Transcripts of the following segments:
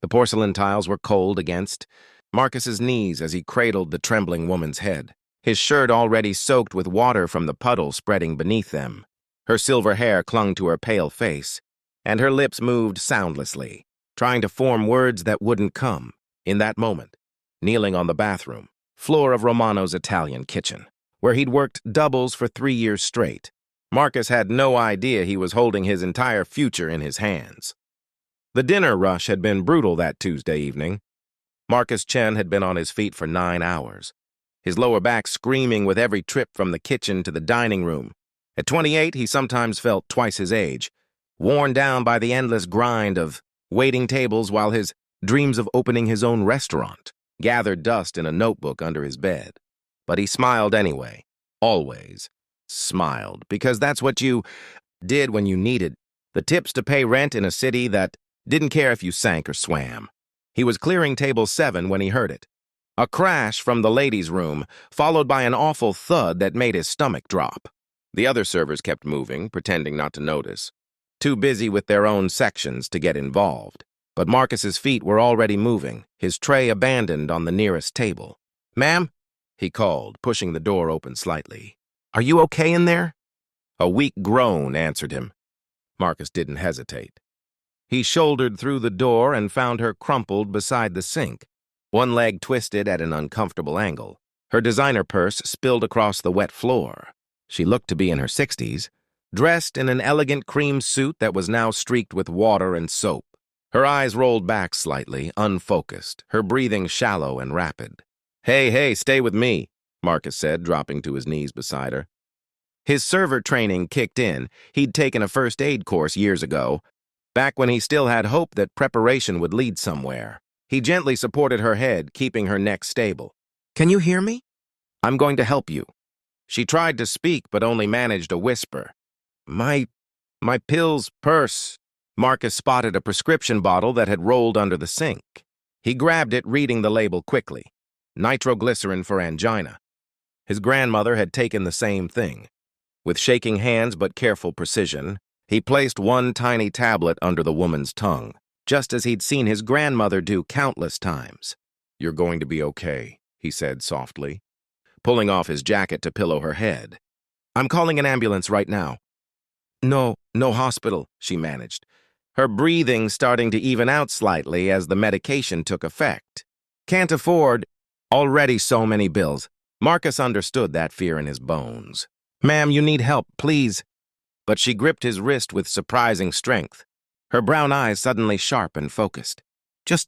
The porcelain tiles were cold against Marcus's knees as he cradled the trembling woman's head, his shirt already soaked with water from the puddle spreading beneath them. Her silver hair clung to her pale face, and her lips moved soundlessly, trying to form words that wouldn't come. In that moment, kneeling on the bathroom floor of Romano's Italian kitchen, where he'd worked doubles for 3 years straight, Marcus had no idea he was holding his entire future in his hands. The dinner rush had been brutal that Tuesday evening. Marcus Chen had been on his feet for 9 hours, his lower back screaming with every trip from the kitchen to the dining room. At 28, he sometimes felt twice his age, worn down by the endless grind of waiting tables while his dreams of opening his own restaurant gathered dust in a notebook under his bed. But he smiled anyway, always smiled, because that's what you did when you needed the tips to pay rent in a city that didn't care if you sank or swam. He was clearing table 7 when he heard it. A crash from the ladies' room, followed by an awful thud that made his stomach drop. The other servers kept moving, pretending not to notice, too busy with their own sections to get involved. But Marcus's feet were already moving, his tray abandoned on the nearest table. "Ma'am?" he called, pushing the door open slightly. "Are you okay in there?" A weak groan answered him. Marcus didn't hesitate. He shouldered through the door and found her crumpled beside the sink, one leg twisted at an uncomfortable angle. Her designer purse spilled across the wet floor. She looked to be in her 60s, dressed in an elegant cream suit that was now streaked with water and soap. Her eyes rolled back slightly, unfocused, her breathing shallow and rapid. Hey, stay with me," Marcus said, dropping to his knees beside her. His server training kicked in. He'd taken a first aid course years ago, back when he still had hope that preparation would lead somewhere. He gently supported her head, keeping her neck stable. "Can you hear me? I'm going to help you." She tried to speak, but only managed a whisper. My pills, purse." Marcus spotted a prescription bottle that had rolled under the sink. He grabbed it, reading the label quickly. Nitroglycerin for angina. His grandmother had taken the same thing. With shaking hands but careful precision, he placed one tiny tablet under the woman's tongue, just as he'd seen his grandmother do countless times. "You're going to be okay," he said softly, pulling off his jacket to pillow her head. "I'm calling an ambulance right now." No hospital," she managed, her breathing starting to even out slightly as the medication took effect. "Can't afford already so many bills." Marcus understood that fear in his bones. "Ma'am, you need help, please." But she gripped his wrist with surprising strength, her brown eyes suddenly sharp and focused. "Just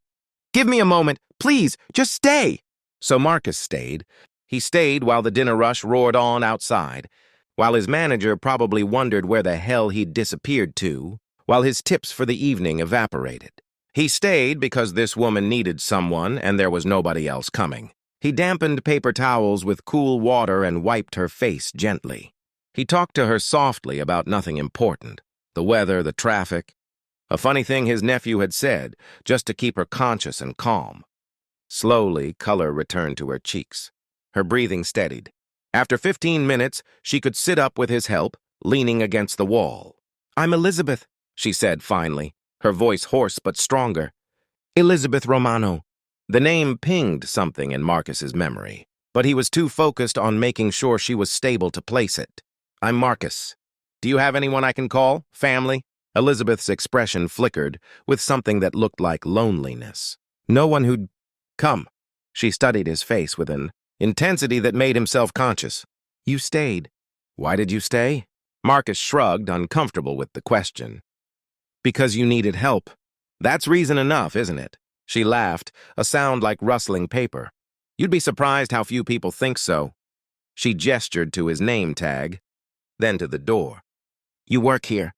give me a moment, please, just stay." So Marcus stayed. He stayed while the dinner rush roared on outside, while his manager probably wondered where the hell he'd disappeared to, while his tips for the evening evaporated. He stayed because this woman needed someone and there was nobody else coming. He dampened paper towels with cool water and wiped her face gently. He talked to her softly about nothing important, the weather, the traffic, a funny thing his nephew had said, just to keep her conscious and calm. Slowly, color returned to her cheeks. Her breathing steadied. After 15 minutes, she could sit up with his help, leaning against the wall. "I'm Elizabeth," she said finally, her voice hoarse but stronger. "Elizabeth Romano." The name pinged something in Marcus's memory, but he was too focused on making sure she was stable to place it. "I'm Marcus. Do you have anyone I can call? Family?" Elizabeth's expression flickered with something that looked like loneliness. "No one who'd come." She studied his face with an intensity that made him self-conscious. "You stayed." "Why did you stay?" Marcus shrugged, uncomfortable with the question. "Because you needed help. That's reason enough, isn't it?" She laughed, a sound like rustling paper. "You'd be surprised how few people think so." She gestured to his name tag, then to the door. "You work here.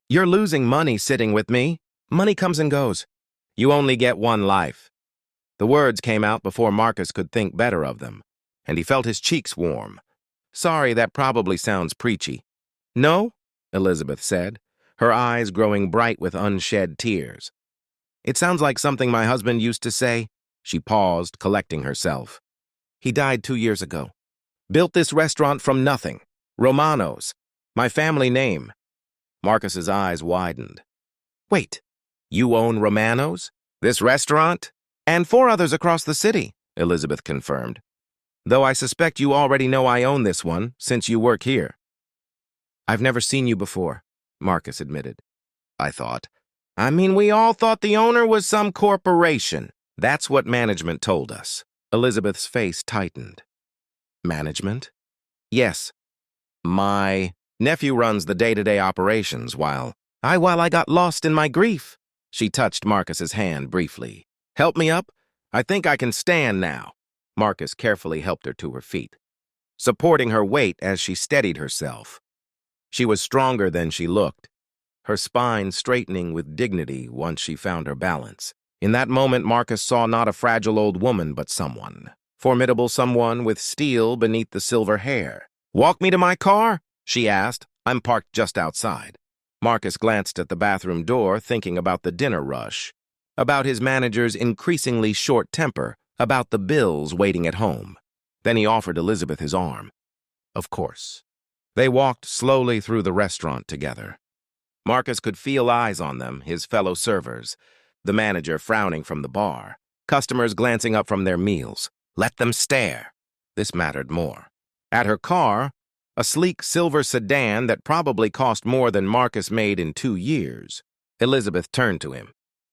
You're losing money sitting with me. Money comes and goes. You only get one life." The words came out before Marcus could think better of them, and he felt his cheeks warm. "Sorry, that probably sounds preachy." "No?" Elizabeth said, her eyes growing bright with unshed tears. "It sounds like something my husband used to say." She paused, collecting herself. "He died 2 years ago. Built this restaurant from nothing. Romano's. My family name." Marcus's eyes widened. "Wait, you own Romano's?" This restaurant? And 4 others across the city, Elizabeth confirmed. Though I suspect you already know I own this one, since you work here. I've never seen you before, Marcus admitted. I thought. I mean, we all thought the owner was some corporation. That's what management told us. Elizabeth's face tightened. Management? Yes. My nephew runs the day-to-day operations while I got lost in my grief. She touched Marcus's hand briefly. Help me up? I think I can stand now. Marcus carefully helped her to her feet, supporting her weight as she steadied herself. She was stronger than she looked, her spine straightening with dignity once she found her balance. In that moment, Marcus saw not a fragile old woman, but someone. Formidable someone with steel beneath the silver hair. Walk me to my car? She asked. I'm parked just outside. Marcus glanced at the bathroom door, thinking about the dinner rush, about his manager's increasingly short temper, about the bills waiting at home. Then he offered Elizabeth his arm. Of course. They walked slowly through the restaurant together. Marcus could feel eyes on them, his fellow servers, the manager frowning from the bar, customers glancing up from their meals. Let them stare. This mattered more. At her car, a sleek silver sedan that probably cost more than Marcus made in 2 years, Elizabeth turned to him.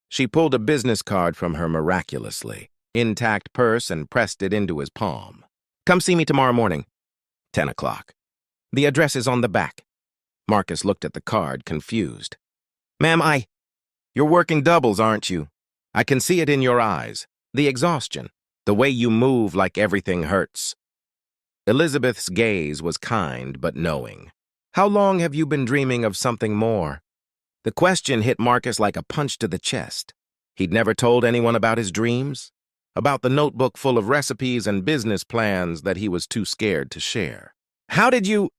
She pulled a business card from her miraculously, intact purse, and pressed it into his palm. Come see me tomorrow morning. 10 o'clock. The address is on the back. Marcus looked at the card, confused. Ma'am, You're working doubles, aren't you? I can see it in your eyes. The exhaustion. The way you move like everything hurts. Elizabeth's gaze was kind but knowing. How long have you been dreaming of something more? The question hit Marcus like a punch to the chest. He'd never told anyone about his dreams, about the notebook full of recipes and business plans that he was too scared to share. How did you...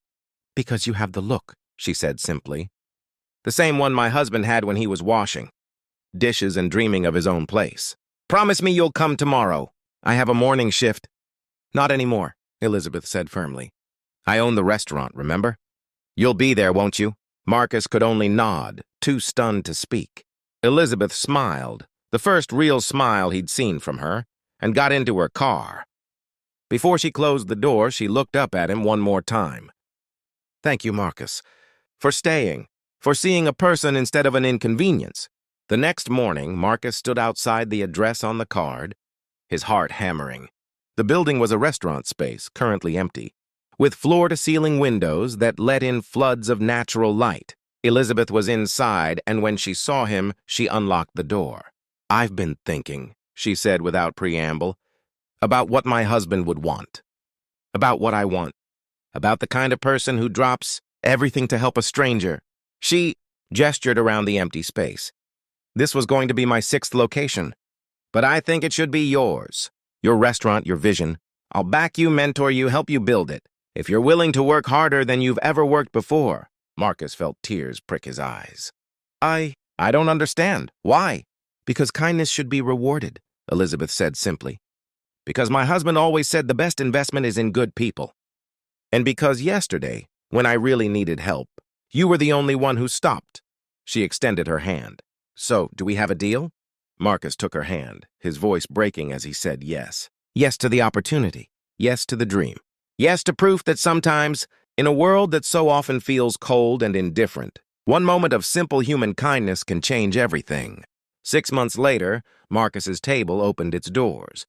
Because you have the look, she said simply. The same one my husband had when he was washing dishes and dreaming of his own place. Promise me you'll come tomorrow. I have a morning shift. Not anymore, Elizabeth said firmly. I own the restaurant, remember? You'll be there, won't you? Marcus could only nod, too stunned to speak. Elizabeth smiled, the first real smile he'd seen from her, and got into her car. Before she closed the door, she looked up at him one more time. Thank you, Marcus, for staying, for seeing a person instead of an inconvenience. The next morning, Marcus stood outside the address on the card, his heart hammering. The building was a restaurant space, currently empty, with floor-to-ceiling windows that let in floods of natural light. Elizabeth was inside, and when she saw him, she unlocked the door. I've been thinking, she said without preamble, about what my husband would want, about what I want, about the kind of person who drops everything to help a stranger. She gestured around the empty space. This was going to be my 6th location, but I think it should be yours. Your restaurant, your vision. I'll back you, mentor you, help you build it. If you're willing to work harder than you've ever worked before. Marcus felt tears prick his eyes. I don't understand. Why? Because kindness should be rewarded, Elizabeth said simply. Because my husband always said the best investment is in good people. And because yesterday, when I really needed help, you were the only one who stopped. She extended her hand. So, do we have a deal? Marcus took her hand, his voice breaking as he said yes. Yes to the opportunity. Yes to the dream. Yes to proof that sometimes, in a world that so often feels cold and indifferent, one moment of simple human kindness can change everything. 6 months later, Marcus's table opened its doors,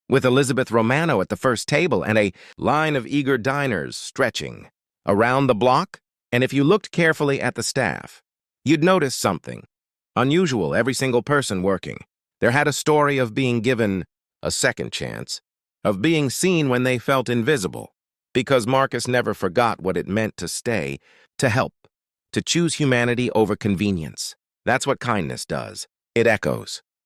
with Elizabeth Romano at the first table and a line of eager diners stretching around the block. And if you looked carefully at the staff, you'd notice something unusual. Every single person working there had a story of being given a second chance, of being seen when they felt invisible, because Marcus never forgot what it meant to stay, to help, to choose humanity over convenience. That's what kindness does. It echoes.